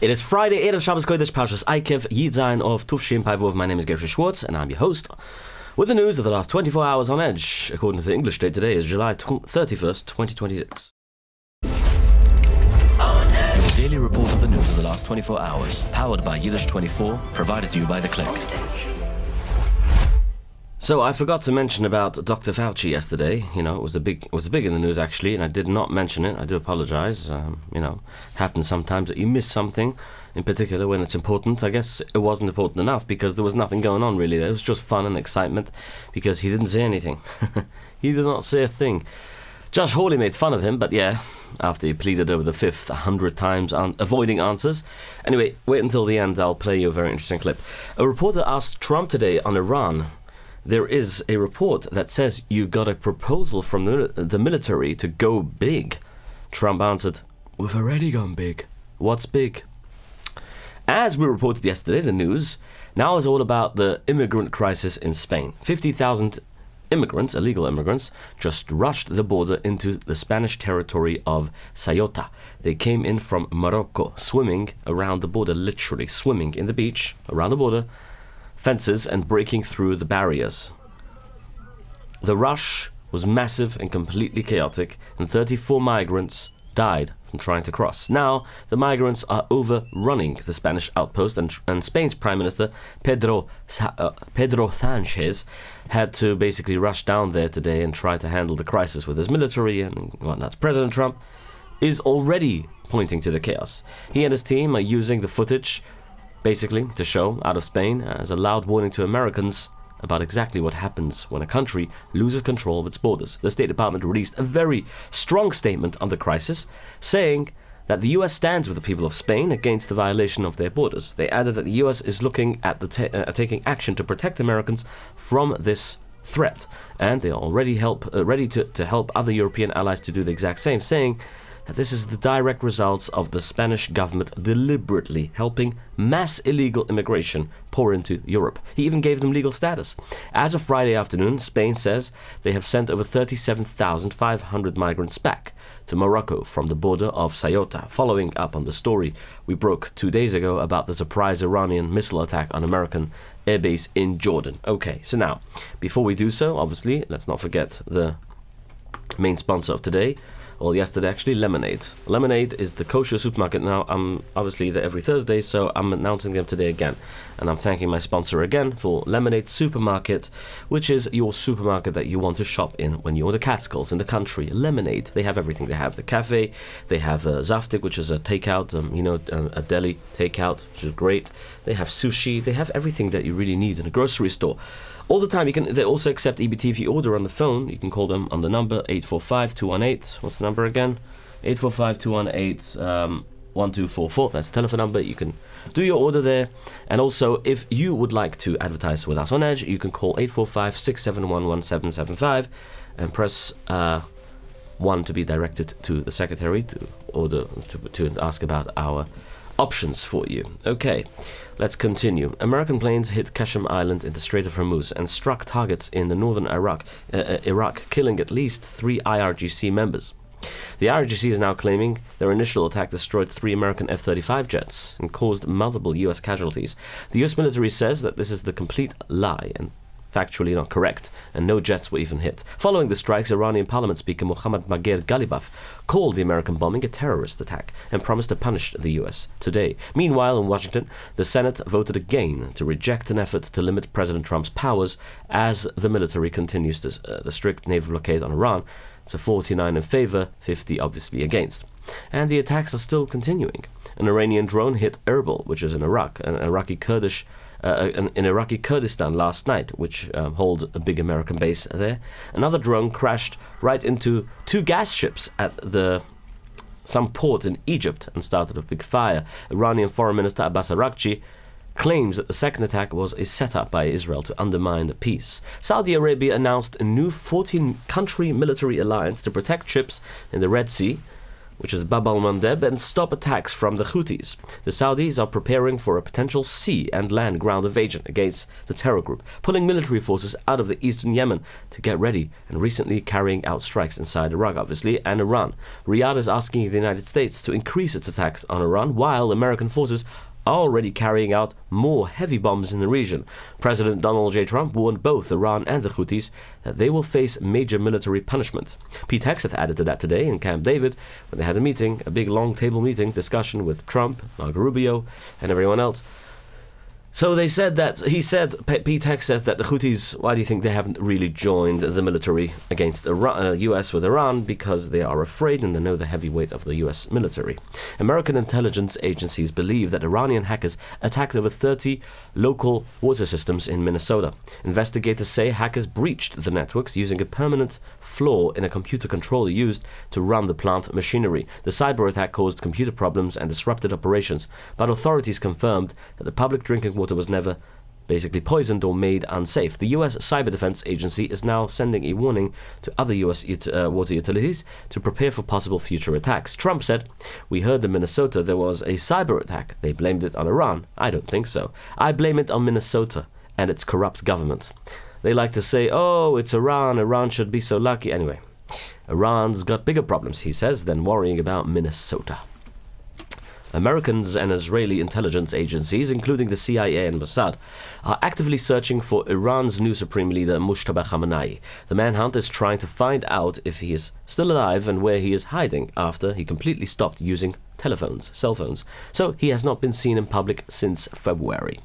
It is Friday, Erev Shabbos Kodesh, Parshas Eikev, Yid Zayin of Tufshin Pavov. My name is Gershy Schwarcz, and I'm your host. With the news of the last 24 hours on Edge, according to the English date today, is July 31st, 2026. Your daily report of the news of the last 24 hours, powered by Yiddish 24, provided to you by The Click. So I forgot to mention about Dr. FAUCI yesterday. It was big in the news actually, and I did not mention it. I do apologize. It happens sometimes that you miss something, in particular when it's important. I guess it wasn't important enough because there was nothing going on really. It was just fun and excitement because he didn't say anything. He did not say a thing. Josh Hawley made fun of him, but yeah, after he pleaded over the fifth 100 times avoiding answers. Anyway, wait until the end. I'll play you a very interesting clip. A reporter asked Trump today on Iran. There is a report that says you got a proposal from the military to go big. Trump answered, "We've already gone big. What's big?" As we reported yesterday, the news now is all about the immigrant crisis in Spain. 50,000 immigrants, illegal immigrants, just rushed the border into the Spanish territory of Ceuta. They came in from Morocco, swimming around the border, literally swimming in the beach around the border, fences, and breaking through the barriers. The rush was massive and completely chaotic, and 34 migrants died from trying to cross. Now, the migrants are overrunning the Spanish outpost, and Spain's Prime Minister, Pedro Sánchez, had to basically rush down there today and try to handle the crisis with his military and whatnot. President Trump is already pointing to the chaos. He and his team are using the footage basically to show out of Spain as a loud warning to Americans about exactly what happens when a country loses control of its borders. The State Department released a very strong statement on the crisis, saying that the US stands with the people of Spain against the violation of their borders. They added that the US is looking at taking action to protect Americans from this threat, and they are already ready to help other European allies to do the exact same, saying that this is the direct results of the Spanish government deliberately helping mass illegal immigration pour into Europe. He even gave them legal status. As of Friday afternoon, Spain says they have sent over 37,500 migrants back to Morocco from the border of Ceuta, following up on the story we broke 2 days ago about the surprise Iranian missile attack on American airbase in Jordan. Okay, so now, before we do so, obviously, let's not forget the main sponsor of today. Well, yesterday actually, Lemonade. Lemonade is the kosher supermarket. Now, I'm obviously there every Thursday, so I'm announcing them today again. And I'm thanking my sponsor again for Lemonade Supermarket, which is your supermarket that you want to shop in when you're in the Catskills, in the country. Lemonade, they have everything. They have the cafe, they have Zaftig, which is a takeout, a deli takeout, which is great. They have sushi, they have everything that you really need in a grocery store. All the time. They also accept EBT if you order on the phone. You can call them on the number 845-218. What's the number again? 845-218-1244. That's the telephone number. You can do your order there. And also, if you would like to advertise with us on Edge, you can call 845-671-1775 and press 1 to be directed to the secretary to order to ask about our options for you. Okay, let's continue. American planes hit Qasem Island in the Strait of Hormuz and struck targets in the northern Iraq, killing at least 3 IRGC members. The IRGC is now claiming their initial attack destroyed 3 American F-35 jets and caused multiple U.S. casualties. The U.S. military says that this is the complete lie and factually not correct, and no jets were even hit. Following the strikes, Iranian parliament speaker Mohammad Bagher Ghalibaf called the American bombing a terrorist attack and promised to punish the U.S. today. Meanwhile, in Washington, the Senate voted again to reject an effort to limit President Trump's powers as the military continues the strict naval blockade on Iran. It's a 49 in favor, 50 obviously against. And the attacks are still continuing. An Iranian drone hit Erbil, which is in Iraq, in Iraqi Kurdistan last night, which holds a big American base there. Another drone crashed right into 2 gas ships at some port in Egypt and started a big fire. Iranian Foreign Minister Abbas Araghchi claims that the second attack was a setup by Israel to undermine the peace. Saudi Arabia announced a new 14-country military alliance to protect ships in the Red Sea, which is Bab al-Mandeb, and stop attacks from the Houthis. The Saudis are preparing for a potential sea and land ground invasion against the terror group, pulling military forces out of the eastern Yemen to get ready, and recently carrying out strikes inside Iraq, obviously, and Iran. Riyadh is asking the United States to increase its attacks on Iran, while American forces are already carrying out more heavy bombs in the region. President Donald J. Trump warned both Iran and the Houthis that they will face major military punishment. Pete Hegseth added to that today in Camp David when they had a big long table meeting discussion with Trump, Marco Rubio, and everyone else. So he said, Pete Hegseth, that the Houthis, why do you think they haven't really joined the military against the US with Iran? Because they are afraid and they know the heavy weight of the US military. American intelligence agencies believe that Iranian hackers attacked over 30 local water systems in Minnesota. Investigators say hackers breached the networks using a permanent flaw in a computer controller used to run the plant machinery. The cyber attack caused computer problems and disrupted operations, but authorities confirmed that the public drinking water was never basically poisoned or made unsafe. The U.S. Cyber Defense Agency is now sending a warning to other U.S. water utilities to prepare for possible future attacks. Trump said, "We heard in Minnesota there was a cyber attack. They blamed it on Iran. I don't think so. I blame it on Minnesota and its corrupt government." They like to say, oh, it's Iran. Iran should be so lucky. Anyway, Iran's got bigger problems, he says, than worrying about Minnesota. Americans and Israeli intelligence agencies, including the CIA and Mossad, are actively searching for Iran's new supreme leader, Moshe Khamenei. The manhunt is trying to find out if he is still alive and where he is hiding after he completely stopped using cell phones. So he has not been seen in public since February.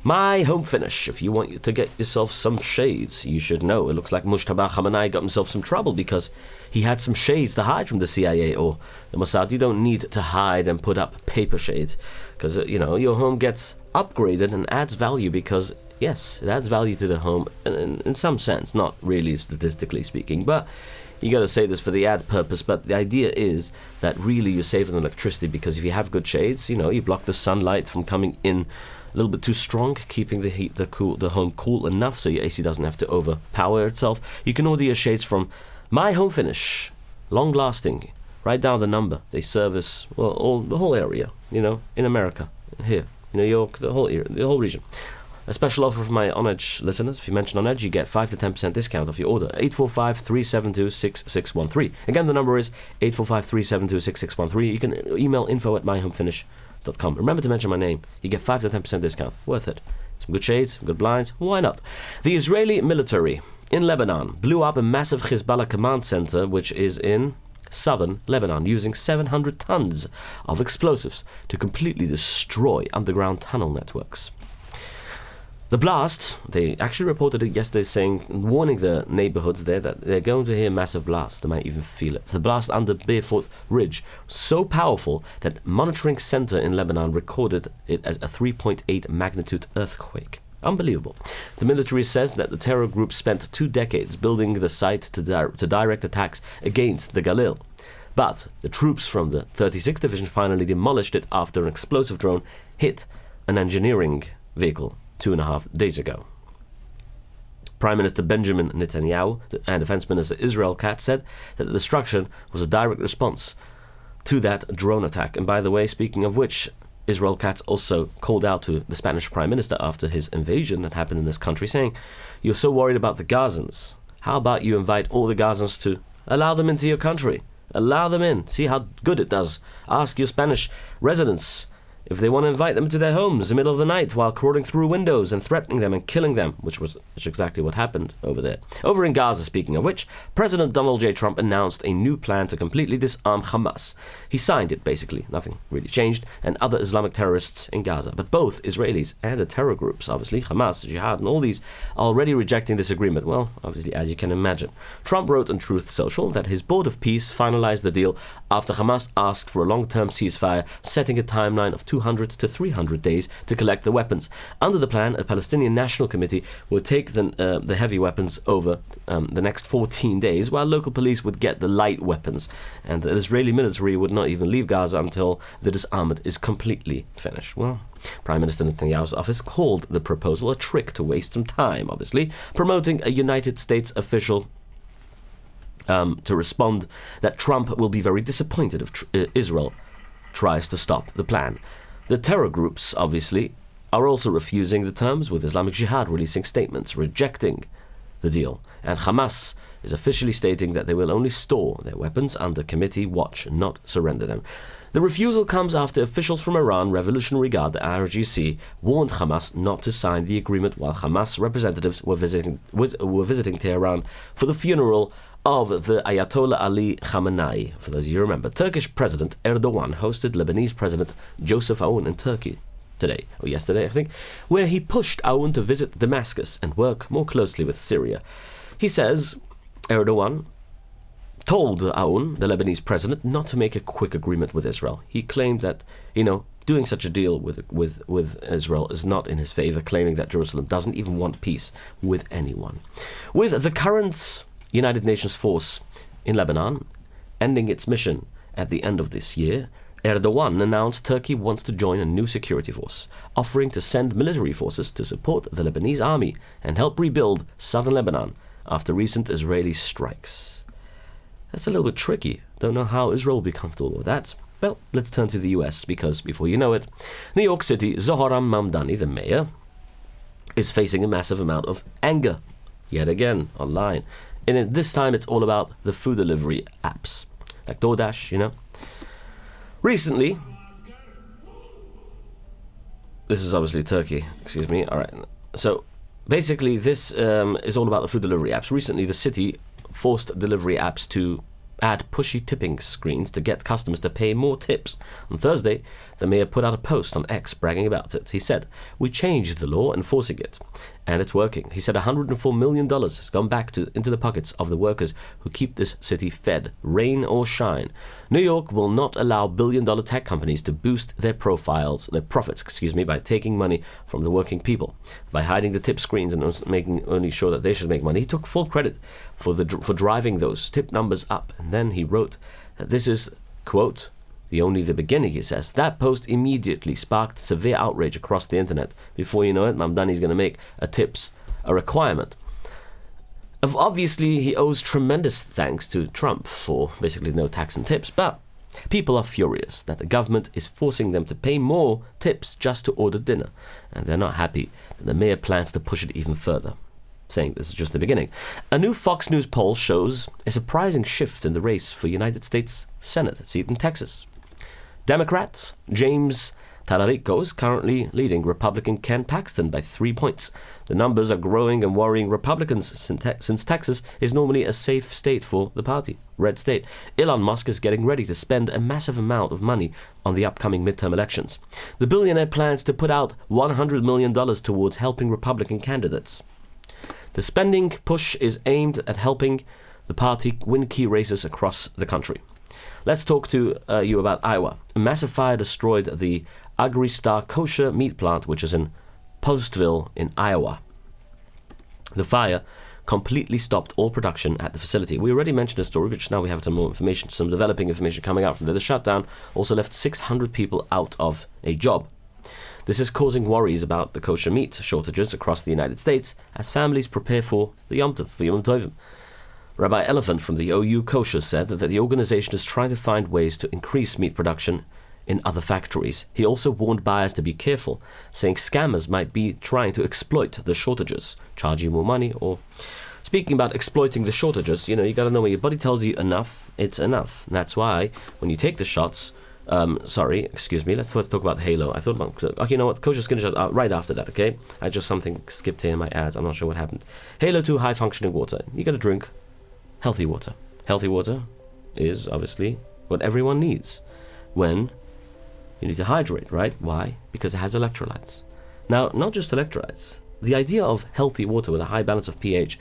My HomeFinish. If you want to get yourself some shades, you should know. It looks like Moshe Khamenei got himself some trouble because he had some shades to hide from the CIA or the Mossad. You don't need to hide and put up paper shades because, your home gets upgraded and adds value because, yes, it adds value to the home in some sense, not really statistically speaking, but you got to say this for the ad purpose, but the idea is that really you're saving electricity because if you have good shades, you block the sunlight from coming in a little bit too strong, keeping the home cool enough so your AC doesn't have to overpower itself. You can order your shades from My HomeFinish, long lasting. Write down the number. They service the whole area, in America, here, in New York, the whole region. A special offer for my On Edge listeners. If you mention On Edge, you get 5 to 10% discount off your order. 845-372-6613. Again, the number is 845-372-6613. You can email info@myhomefinish.com. Remember to mention my name. You get 5 to 10% discount. Worth it. Some good shades, some good blinds. Why not? The Israeli military in Lebanon blew up a massive Hezbollah command center, which is in southern Lebanon, using 700 tons of explosives to completely destroy underground tunnel networks. The blast, they actually reported it yesterday, warning the neighborhoods there that they're going to hear massive blasts. They might even feel it. The blast under Beaufort Ridge was so powerful that Monitoring Center in Lebanon recorded it as a 3.8 magnitude earthquake. Unbelievable. The military says that the terror group spent 2 decades building the site to direct attacks against the Galil. But the troops from the 36th Division finally demolished it after an explosive drone hit an engineering vehicle 2.5 days ago. Prime Minister Benjamin Netanyahu and Defense Minister Israel Katz said that the destruction was a direct response to that drone attack. And by the way, speaking of which, Israel Katz also called out to the Spanish Prime Minister after his invasion that happened in this country, saying, "You're so worried about the Gazans. How about you invite all the Gazans to allow them into your country? Allow them in. See how good it does. Ask your Spanish residents if they want to invite them to their homes in the middle of the night while crawling through windows and threatening them and killing them," which is exactly what happened over there. Over in Gaza, speaking of which, President Donald J. Trump announced a new plan to completely disarm Hamas. He signed it, basically. Nothing really changed, and other Islamic terrorists in Gaza. But both Israelis and the terror groups, obviously, Hamas, Jihad, and all these, are already rejecting this agreement. Well, obviously, as you can imagine. Trump wrote on Truth Social that his board of peace finalized the deal after Hamas asked for a long-term ceasefire, setting a timeline of 200 to 300 days to collect the weapons. Under the plan, a Palestinian National Committee would take the heavy weapons over the next 14 days, while local police would get the light weapons. And the Israeli military would not even leave Gaza until the disarmament is completely finished. Well, Prime Minister Netanyahu's office called the proposal a trick to waste some time, obviously, promoting a United States official to respond that Trump will be very disappointed if Israel tries to stop the plan. The terror groups, obviously, are also refusing the terms, with Islamic Jihad releasing statements rejecting the deal. And Hamas is officially stating that they will only store their weapons under committee watch and not surrender them. The refusal comes after officials from Iran, Revolutionary Guard, the IRGC, warned Hamas not to sign the agreement while Hamas representatives were visiting Tehran for the funeral of the Ayatollah Ali Khamenei. For those of you who remember, Turkish President Erdogan hosted Lebanese President Joseph Aoun in Turkey today, or yesterday I think, where he pushed Aoun to visit Damascus and work more closely with Syria. He says Erdogan told Aoun, the Lebanese president, not to make a quick agreement with Israel. He claimed that, doing such a deal with Israel is not in his favor, claiming that Jerusalem doesn't even want peace with anyone. With the current United Nations force in Lebanon ending its mission at the end of this year, Erdogan announced Turkey wants to join a new security force, offering to send military forces to support the Lebanese army and help rebuild southern Lebanon after recent Israeli strikes. That's a little bit tricky. Don't know how Israel will be comfortable with that. Well, let's turn to the US, because before you know it, New York City, Zohran Mamdani, the mayor, is facing a massive amount of anger, yet again, online. And this time it's all about the food delivery apps, like DoorDash, Recently, this is obviously Turkey, excuse me, alright. So, basically this is all about the food delivery apps. Recently, the city forced delivery apps to add pushy tipping screens to get customers to pay more tips. On Thursday, the mayor put out a post on X bragging about it. He said, "We changed the law enforcing it, and it's working." He said $104 million has gone back into the pockets of the workers who keep this city fed, rain or shine. New York will not allow billion-dollar tech companies to boost their profits, by taking money from the working people, by hiding the tip screens and making only sure that they should make money. He took full credit for driving those tip numbers up, and then he wrote that this is, quote, only the beginning, he says. That post immediately sparked severe outrage across the internet. Before you know it, Mamdani's going to make tips a requirement. Obviously, he owes tremendous thanks to Trump for basically no tax and tips, but people are furious that the government is forcing them to pay more tips just to order dinner, and they're not happy that the mayor plans to push it even further, saying this is just the beginning. A new Fox News poll shows a surprising shift in the race for United States Senate seat in Texas. Democrat James Talarico is currently leading Republican Ken Paxton by 3 points. The numbers are growing and worrying Republicans since Texas is normally a safe state for the party, red state. Elon Musk is getting ready to spend a massive amount of money on the upcoming midterm elections. The billionaire plans to put out $100 million towards helping Republican candidates. The spending push is aimed at helping the party win key races across the country. Let's talk to you about Iowa. A massive fire destroyed the Agri-Star Kosher meat plant, which is in Postville in Iowa. The fire completely stopped all production at the facility. We already mentioned a story, but now we have some more information, some developing information coming out from there. The shutdown also left 600 people out of a job. This is causing worries about the kosher meat shortages across the United States as families prepare for the Yom Tov, for Yom Tovim. Rabbi Elephant from the OU Kosher said that the organization is trying to find ways to increase meat production in other factories. He also warned buyers to be careful, saying scammers might be trying to exploit the shortages, charge you more money, or... Speaking about exploiting the shortages, you got to know when your body tells you enough, it's enough. And that's why when you take the shots... let's talk about Halo. I thought about... Okay, you know what? Kosher skin shot right after that, okay? I just something skipped here in my ads. I'm not sure what happened. Halo 2 high-functioning water. You got to drink healthy water. Healthy water is obviously what everyone needs when you need to hydrate, right? Why? Because it has electrolytes. Now, not just electrolytes. The idea of healthy water with a high balance of pH,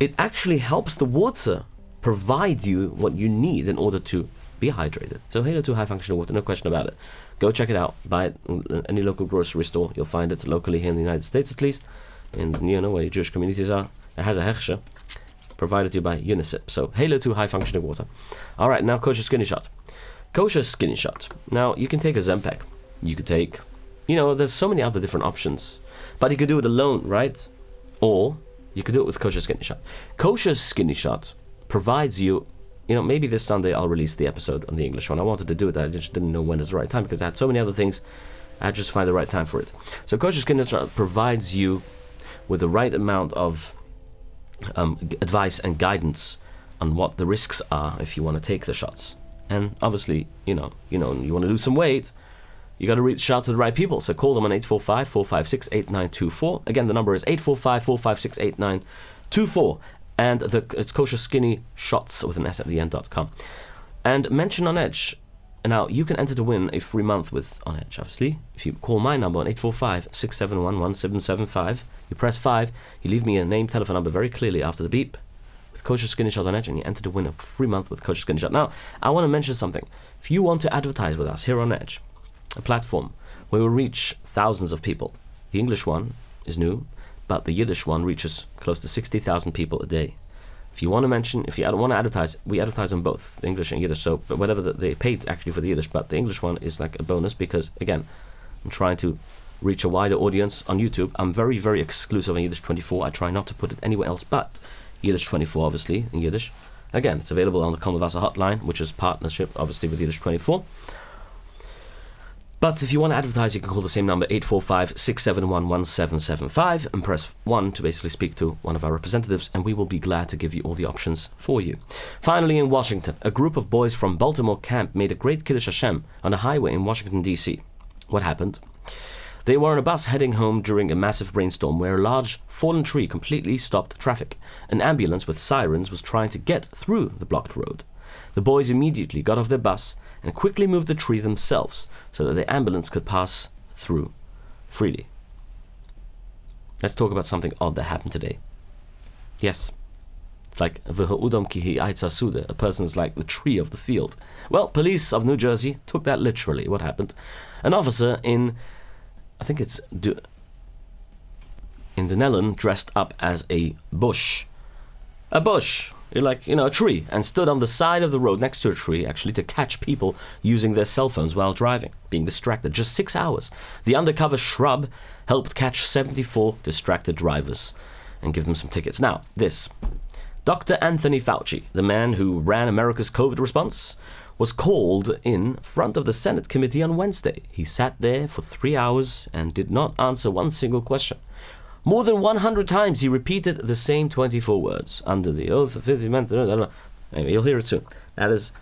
it actually helps the water provide you what you need in order to be hydrated. So Halo 2 high-functioning water, no question about it. Go check it out. Buy it in any local grocery store. You'll find it locally here in the United States at least. And where your Jewish communities are. It has a hechsher provided to you by UNICEF. So Halo 2 high-functioning water. All right, now Kosher Skinny Shot. Kosher Skinny Shot. Now, you can take a Zempak. You could take, there's so many other different options. But you could do it alone, right? Or you could do it with Kosher Skinny Shot. Kosher Skinny Shot provides you, maybe this Sunday I'll release the episode on the English one. I wanted to do it, I just didn't know when is the right time because I had so many other things. I just find the right time for it. So Kosher Skin provides you with the right amount of advice and guidance on what the risks are if you want to take the shots. And obviously, you want to lose some weight, you got to reach out to the right people. So call them on 845-456-8924. Again, the number is 845-456-8924. And it's Kosher Skinny Shots with an S at the end.com. And mention On Edge. And now you can enter to win a free month with On Edge, obviously. If you call my number on 845-671-1775, you press 5, you leave me a name, telephone number very clearly after the beep with Kosher Skinny Shot On Edge, and you enter to win a free month with Kosher Skinny Shot. Now, I want to mention something. If you want to advertise with us here on Edge, a platform where we reach thousands of people. The English one is new, but the Yiddish one reaches close to 60,000 people a day. If you want to mention, if you want to advertise, we advertise on both English and Yiddish. So, but whatever they paid actually for the Yiddish, but the English one is like a bonus because again, I'm trying to reach a wider audience on YouTube. I'm very, very exclusive on Yiddish 24. I try not to put it anywhere else but Yiddish 24, obviously in Yiddish. Again, it's available on the Kol Mevaser hotline, which is partnership, obviously, with Yiddish 24. But if you want to advertise, you can call the same number, 845-671-1775, and press 1 to basically speak to one of our representatives, and we will be glad to give you all the options for you. Finally, in Washington, a group of boys from Baltimore camp made a great Kiddush Hashem on a highway in Washington, D.C. What happened? They were on a bus heading home during a massive rainstorm where a large fallen tree completely stopped traffic. An ambulance with sirens was trying to get through the blocked road. The boys immediately got off their bus and quickly moved the tree themselves so that the ambulance could pass through freely. Let's talk about something odd that happened today. Yes, it's like a person's like the tree of the field. Well, police of New Jersey took that literally. What happened? An officer in, I think it's in Denellen, dressed up as a bush. A bush! Like, a tree, and stood on the side of the road next to a tree, actually, to catch people using their cell phones while driving, being distracted. Just 6 hours. The undercover shrub helped catch 74 distracted drivers and give them some tickets. Now, this. Dr. Anthony Fauci, the man who ran America's COVID response, was called in front of the Senate committee on Wednesday. He sat there for 3 hours and did not answer one single question. More than 100 times he repeated the same 24 words. Under the oath of his anyway, you'll hear it soon. That's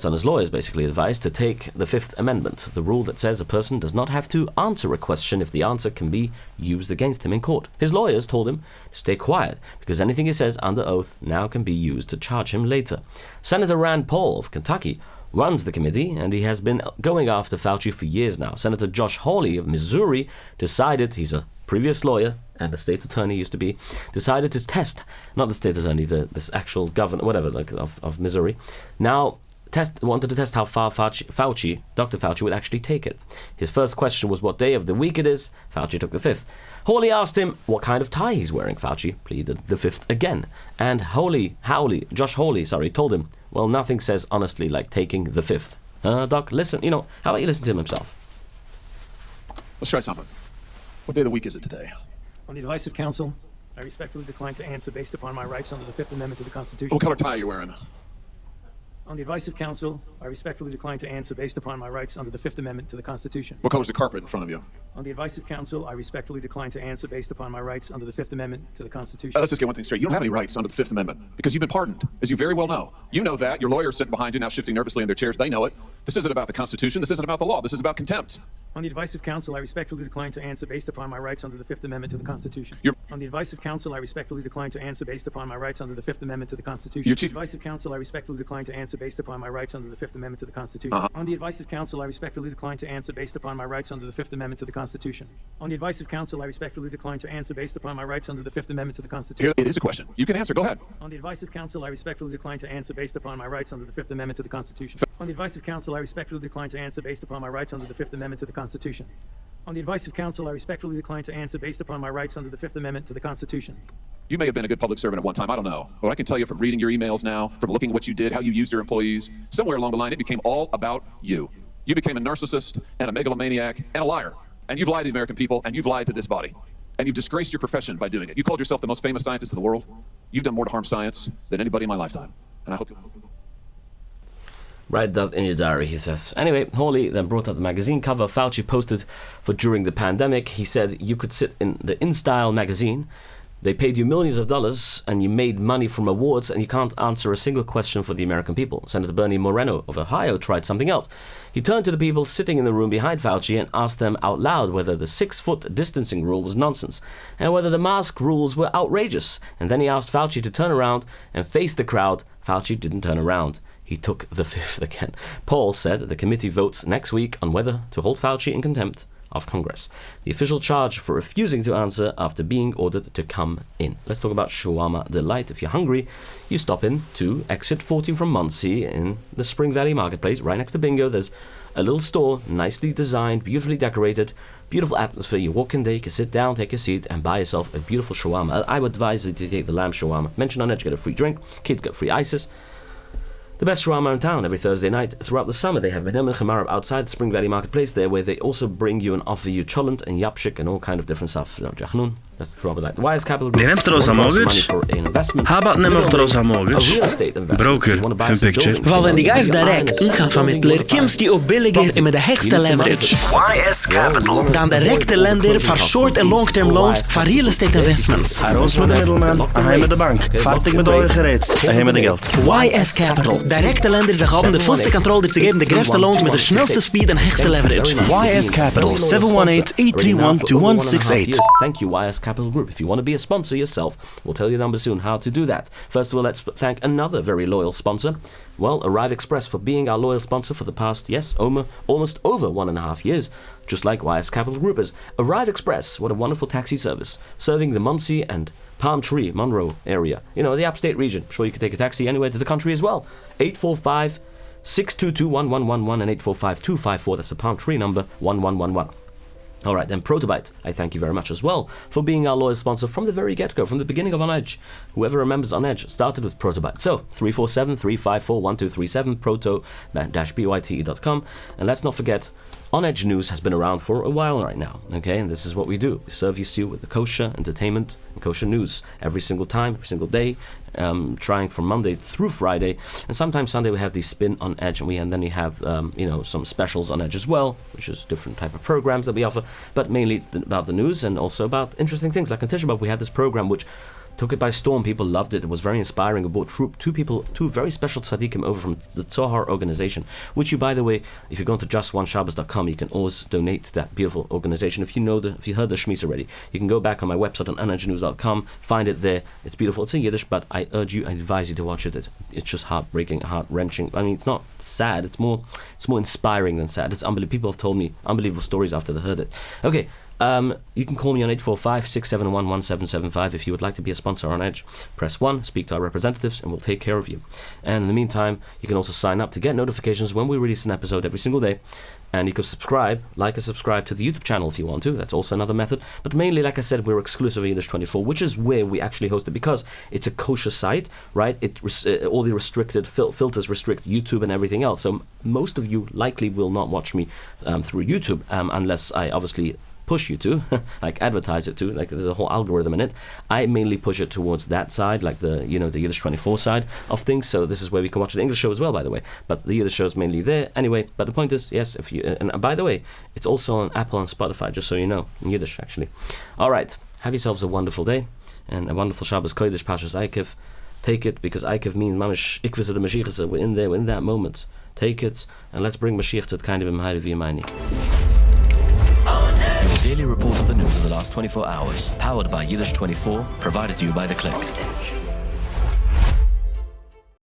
on his lawyers, basically, advice to take the Fifth Amendment, the rule that says a person does not have to answer a question if the answer can be used against him in court. His lawyers told him to stay quiet, because anything he says under oath now can be used to charge him later. Senator Rand Paul of Kentucky runs the committee, and he has been going after Fauci for years now. Senator Josh Hawley of Missouri decided, he's a previous lawyer and a state attorney used to be, decided to test, not the state attorney, this actual governor, whatever, of Missouri, now wanted to test how far Dr. Fauci would actually take it. His first question was what day of the week it is. Fauci took the 5th. Hawley asked him what kind of tie he's wearing. Fauci pleaded the 5th again. And Josh Hawley, told him, well, nothing says honestly like taking the 5th. Doc, listen, how about you listen to him himself? Let's try something. What day of the week is it today? On the advice of counsel, I respectfully decline to answer based upon my rights under the Fifth Amendment to the Constitution. What color tie are you wearing? On the advice of counsel, I respectfully decline to answer based upon my rights under the Fifth Amendment to the Constitution. What color is the carpet in front of you? On the advice of counsel, I respectfully decline to answer based upon my rights under the Fifth Amendment to the Constitution. Let's just get one thing straight. You don't have any rights under the Fifth Amendment because you've been pardoned, as you very well know. You know that. Your lawyers sitting behind you now shifting nervously in their chairs. They know it. This isn't about the Constitution. This isn't about the law. This is about contempt. On the advice of counsel, I respectfully decline to answer based upon my rights under the Fifth Amendment to the Constitution. On the advice of counsel, I respectfully decline to answer based upon my rights under the Fifth Amendment to the Constitution. Your chief. On the advice of counsel, I respectfully decline to answer based upon my rights under the Fifth Amendment to the Constitution. On the advice of counsel, I respectfully decline to answer based upon my rights under the Fifth Amendment to the Constitution. On the advice of counsel, I respectfully decline to answer based upon my rights under the Fifth Amendment to the Constitution. Here, it is a question. You can answer. Go ahead. On the advice of counsel, I respectfully decline to answer based upon my rights under the Fifth Amendment to the Constitution. On the advice of counsel, I respectfully decline to answer based upon my rights under the Fifth Amendment to the Constitution. On the advice of counsel, I respectfully decline to answer based upon my rights under the Fifth Amendment to the Constitution. You may have been a good public servant at one time. I don't know. But I can tell you from reading your emails now, from looking at what you did, how you used your employees, somewhere along the line, it became all about you. You became a narcissist and a megalomaniac and a liar. And you've lied to the American people, and you've lied to this body. And you've disgraced your profession by doing it. You called yourself the most famous scientist in the world. You've done more to harm science than anybody in my lifetime. And I hope Write that in your diary, he says. Anyway, Hawley then brought up the magazine cover Fauci posted for during the pandemic. He said you could sit in the InStyle magazine. They paid you millions of dollars and you made money from awards and you can't answer a single question for the American people. Senator Bernie Moreno of Ohio tried something else. He turned to the people sitting in the room behind Fauci and asked them out loud whether the 6-foot distancing rule was nonsense and whether the mask rules were outrageous. And then he asked Fauci to turn around and face the crowd. Fauci didn't turn around. He took the fifth again. Paul said that the committee votes next week on whether to hold Fauci in contempt of Congress. The official charge for refusing to answer after being ordered to come in. Let's talk about Shawarma Delight. If you're hungry, you stop in to exit 14 from Muncie in the Spring Valley Marketplace, right next to Bingo. There's a little store, nicely designed, beautifully decorated, beautiful atmosphere. You walk in there, you can sit down, take a seat, and buy yourself a beautiful shawarma. I would advise you to take the lamb shawarma. Mention on Edge, get a free drink. Kids get free ices. The best shawarma in town every Thursday night. Throughout the summer, they have Benem and Chamarab outside the Spring Valley Marketplace there, where they also bring you and offer you cholent and yapshik and all kind of different stuff. Jachnun, that's the Shawarma Delight. Wise Capital Group. Die neemt er ons aan morgens. Habat neemt er ons aan morgens. Broker, van picture. Weil wenn die Geist direkt Inkaufvermittler kommst die auch billiger und mit der höchsten Leverage. YS Capital. Dan direkte Länder für short- and long-term loans für real estate investments. Heraus met de middelman, hij met de bank. Fertig met euer gereed, hij met de geld. YS Capital. Direkte Länder zich haben de volste controle te geven de grootste loans met de snelste speed en hoogste leverage. YS Capital, 718-831-2168. Thank you, YS Capital Group. If you want to be a sponsor yourself, we'll tell you number soon how to do that. First of all, let's thank another very loyal sponsor. Well, Arrive Express for being our loyal sponsor for the past, almost over 1.5 years, just like YS Capital Group is. Arrive Express, what a wonderful taxi service, serving the Muncie and Palm Tree, Monroe area. You know, the upstate region. I'm sure you could take a taxi anywhere to the country as well. 845-622-1111 and 845-254. That's the Palm Tree number, 1111. All right, then Protobite, I thank you very much as well for being our loyal sponsor from the very get-go, from the beginning of On Edge. Whoever remembers On Edge started with Protobite. So, 347-354-1237, proto-byte.com. And let's not forget, On Edge News has been around for a while right now, okay? And this is what we do. We serve you with the kosher entertainment and kosher news every single time, every single day, trying from Monday through Friday. And sometimes Sunday we have these spin On Edge, and then we have, some specials on Edge as well, which is different type of programs that we offer. But mainly it's about the news and also about interesting things. Like on Tisha B'Av, we had this program which took it by storm. People loved it. It was very inspiring. It brought two very special tzaddikim over from the Zohar organization, which you, by the way, if you go to justoneshabbos.com, you can always donate to that beautiful organization. If you heard the shmis already, you can go back on my website on onedgenews.com, find it there. It's beautiful. It's in Yiddish, but I advise you to watch it. It's just heartbreaking, heart-wrenching. I mean, it's not sad. It's more inspiring than sad. It's unbelievable. People have told me unbelievable stories after they heard it. Okay. You can call me on 845-671-1775 if you would like to be a sponsor on Edge. Press 1, speak to our representatives, and we'll take care of you. And in the meantime, you can also sign up to get notifications when we release an episode every single day. And you can subscribe and subscribe to the YouTube channel if you want to. That's also another method. But mainly, like I said, we're exclusive to Yiddish 24, which is where we actually host it because it's a kosher site, right? All the restricted filters restrict YouTube and everything else. So most of you likely will not watch me through YouTube unless I obviously push you to, like advertise it to, like there's a whole algorithm in it. I mainly push it towards that side, like the Yiddish 24 side of things. So this is where we can watch the English show as well, by the way. But the Yiddish show is mainly there. Anyway, but the point is, yes, and by the way, it's also on Apple and Spotify, just so you know, in Yiddish, actually. All right, have yourselves a wonderful day and a wonderful Shabbos Kodesh Pashas Eikiv. Take it, because Eikiv means Mamish Ikvisa the Mashiach. We're in there, we're in that moment. Take it, and let's bring Mashiach to the kind of Imhairi V'Yamayni. Your daily report of the news of the last 24 hours, powered by Yiddish 24, provided to you by The Click.